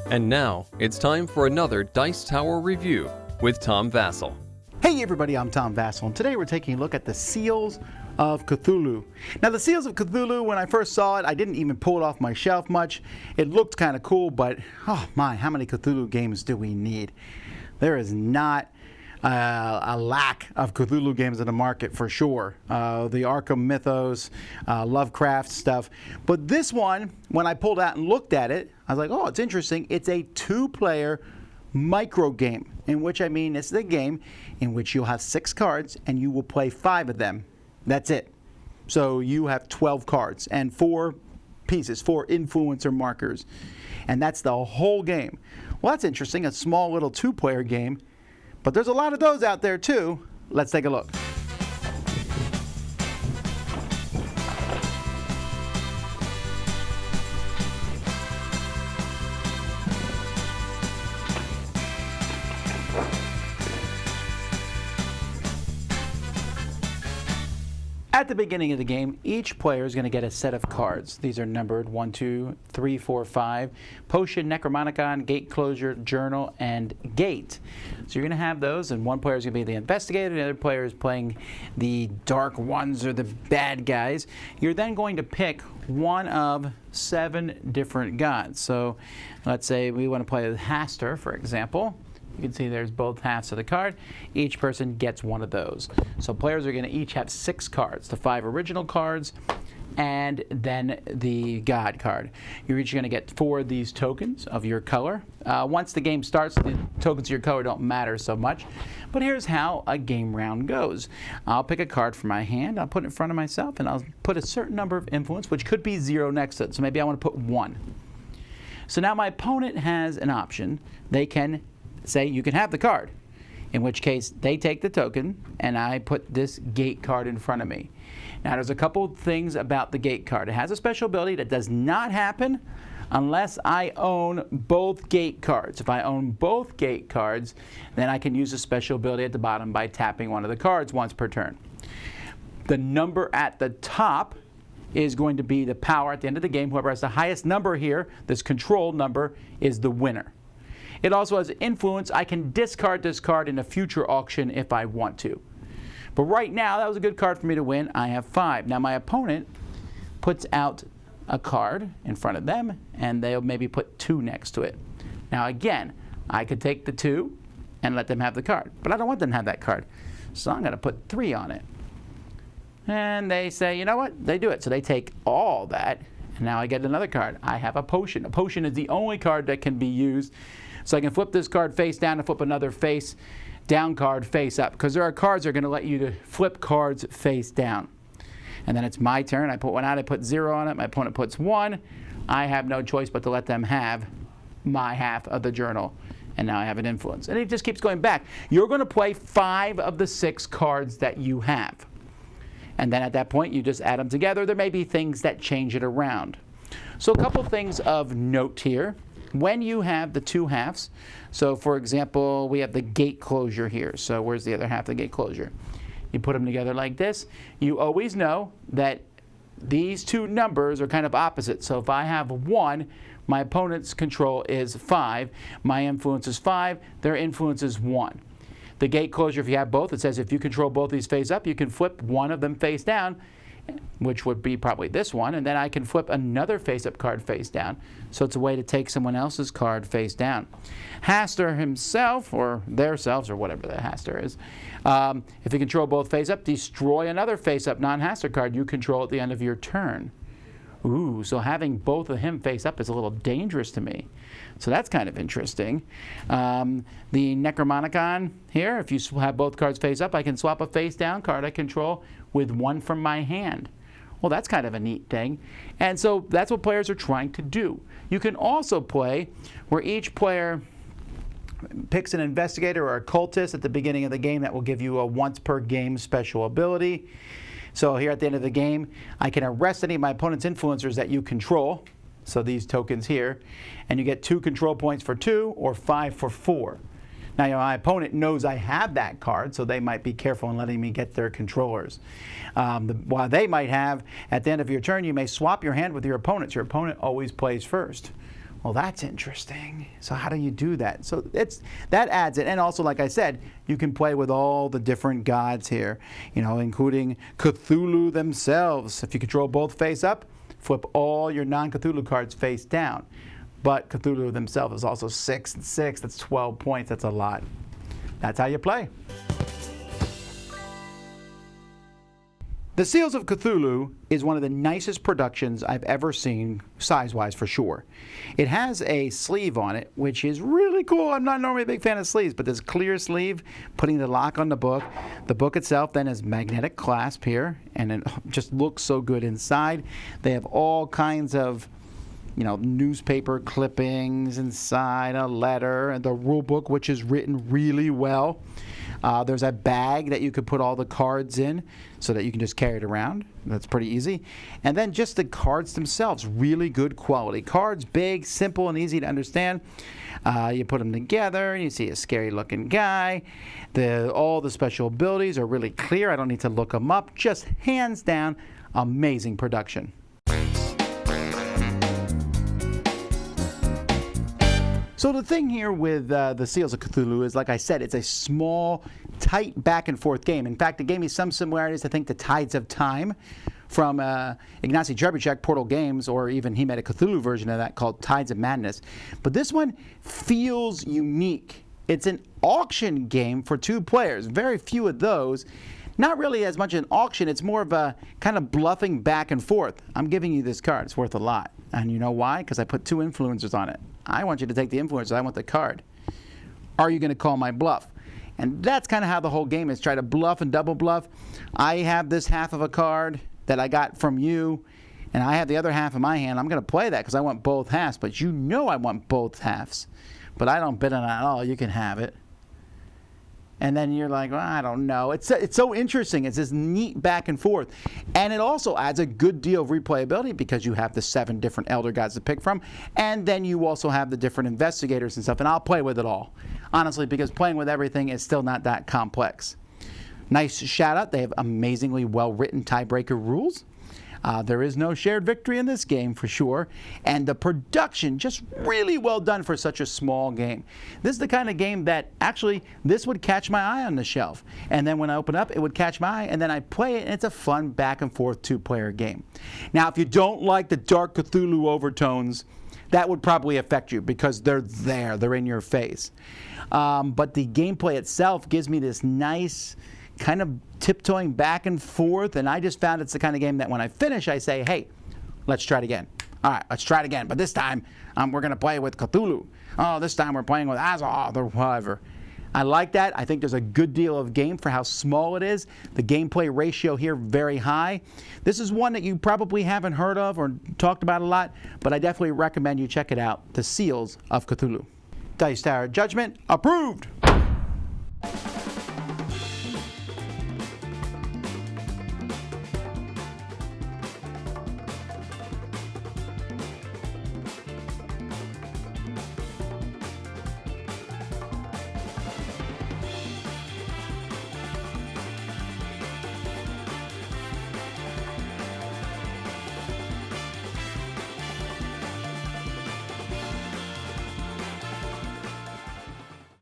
And now, it's time for another Dice Tower review with Tom Vasel. Hey everybody, I'm Tom Vasel, and today we're taking a look at the Seals of Cthulhu. Now the Seals of Cthulhu, when I first saw it, I didn't even pull it off my shelf much. It looked kind of cool, but oh my, how many Cthulhu games do we need? There is not a lack of Cthulhu games in the market for sure. The Arkham Mythos, Lovecraft stuff. But this one, when I pulled out and looked at it, I was like, oh, it's interesting. It's a two-player micro game, in which I mean it's a game in which you'll have 6 cards and you will play 5 of them. That's it. So you have 12 cards and 4 pieces, 4 influencer markers. And that's the whole game. Well, that's interesting, a small little 2-player game. But there's a lot of those out there too. Let's take a look. At the beginning of the game, each player is going to get a set of cards. These are numbered 1, 2, 3, 4, 5. Potion, Necromonicon, Gate Closure, Journal, and Gate. So you're going to have those, and one player is going to be the investigator, the other player is playing the dark ones or the bad guys. You're then going to pick one of 7 different gods. So let's say we want to play with Hastur, for example. You can see there's both halves of the card. Each person gets one of those. So players are going to each have 6 cards, the 5 original cards, and then the God card. You're each going to get 4 of these tokens of your color. Once the game starts, the tokens of your color don't matter so much. But here's how a game round goes. I'll pick a card from my hand, I'll put it in front of myself, and I'll put a certain number of influence, which could be 0 next to it. So maybe I want to put 1. So now my opponent has an option. They can say you can have the card, in which case they take the token and I put this gate card in front of me. Now there's a couple things about the gate card. It has a special ability that does not happen unless I own both gate cards. If I own both gate cards, then I can use a special ability at the bottom by tapping one of the cards once per turn. The number at the top is going to be the power at the end of the game. Whoever has the highest number here, this control number, is the winner. It also has influence. I can discard this card in a future auction if I want to. But right now, that was a good card for me to win. I have 5. Now my opponent puts out a card in front of them, and they'll maybe put 2 next to it. Now again, I could take the 2 and let them have the card. But I don't want them to have that card. So I'm going to put 3 on it. And they say, you know what? They do it. So they take all that, and now I get another card. I have a potion. A potion is the only card that can be used. So I can flip this card face down and flip another face down card face up, because there are cards that are going to let you to flip cards face down. And then it's my turn. I put 1 out, I put 0 on it. My opponent puts 1. I have no choice but to let them have my half of the journal. And now I have an influence. And it just keeps going back. You're going to play 5 of the 6 cards that you have. And then at that point, you just add them together. There may be things that change it around. So a couple things of note here. When you have the 2 halves, so for example, we have the gate closure here. So where's the other half of the gate closure? You put them together like this. You always know that these 2 numbers are kind of opposite. So if I have 1, my opponent's control is 5. My influence is 5. Their influence is 1. The gate closure, if you have both, it says if you control both these face up, you can flip one of them face down, which would be probably this one, and then I can flip another face-up card face down. So it's a way to take someone else's card face down. Hastur himself, or their selves, or whatever the Hastur is, if you control both face-up, destroy another face-up non-Hastur card you control at the end of your turn. Ooh, so having both of him face up is a little dangerous to me. So that's kind of interesting. The Necromonicon here, if you have both cards face up, I can swap a face down card I control with 1 from my hand. Well, that's kind of a neat thing. And so that's what players are trying to do. You can also play where each player picks an investigator or a cultist at the beginning of the game that will give you a once per game special ability. So here at the end of the game, I can arrest any of my opponent's influencers that you control. So these tokens here. And you get 2 control points for 2 or 5 for 4. Now, my opponent knows I have that card, so they might be careful in letting me get their controllers. While they might have, at the end of your turn, you may swap your hand with your opponents. Your opponent always plays first. Well, that's interesting. So how do you do that? So that adds it. And also, like I said, you can play with all the different gods here, including Cthulhu themselves. If you control both face up, flip all your non-Cthulhu cards face down. But Cthulhu themselves is also 6 and 6. That's 12 points. That's a lot. That's how you play. The Seals of Cthulhu is one of the nicest productions I've ever seen, size-wise for sure. It has a sleeve on it, which is really cool. I'm not normally a big fan of sleeves, but this clear sleeve, putting the lock on the book. The book itself then has magnetic clasp here, and it just looks so good inside. They have all kinds of newspaper clippings inside, a letter, and the rule book, which is written really well. There's a bag that you could put all the cards in so that you can just carry it around. That's pretty easy. And then just the cards themselves, really good quality. Cards, big, simple, and easy to understand. You put them together, and you see a scary looking guy. All the special abilities are really clear. I don't need to look them up. Just hands down, amazing production. So the thing here with the Seals of Cthulhu is, like I said, it's a small, tight, back-and-forth game. In fact, it gave me some similarities, I think, to Tides of Time from Ignacy Trzewiczek, Portal Games, or even he made a Cthulhu version of that called Tides of Madness. But this one feels unique. It's an auction game for 2 players. Very few of those. Not really as much an auction. It's more of a kind of bluffing back and forth. I'm giving you this card. It's worth a lot. And you know why? Because I put 2 influencers on it. I want you to take the influencer. I want the card. Are you going to call my bluff? And that's kind of how the whole game is. Try to bluff and double bluff. I have this half of a card that I got from you, and I have the other half in my hand. I'm going to play that because I want both halves. But you know I want both halves. But I don't bid on it at all. You can have it. And then you're like, well, I don't know. It's so interesting. It's this neat back and forth. And it also adds a good deal of replayability because you have the 7 different elder gods to pick from. And then you also have the different investigators and stuff. And I'll play with it all, honestly, because playing with everything is still not that complex. Nice shout out. They have amazingly well-written tiebreaker rules. There is no shared victory in this game for sure, and the production just really well done for such a small game. This is the kind of game that actually this would catch my eye on the shelf, and then when I open up it would catch my eye, and then I play it, and it's a fun back and forth 2-player game. Now if you don't like the dark Cthulhu overtones, that would probably affect you because they're in your face. But the gameplay itself gives me this nice kind of tiptoeing back and forth, and I just found it's the kind of game that when I finish I say, hey, let's try it again. All right, let's try it again, but this time we're going to play with Cthulhu. Oh, this time we're playing with Azoth or whatever. I like that. I think there's a good deal of game for how small it is. The gameplay ratio here very high. This is one that you probably haven't heard of or talked about a lot, but I definitely recommend you check it out, The Seals of Cthulhu. Dice Tower Judgment approved.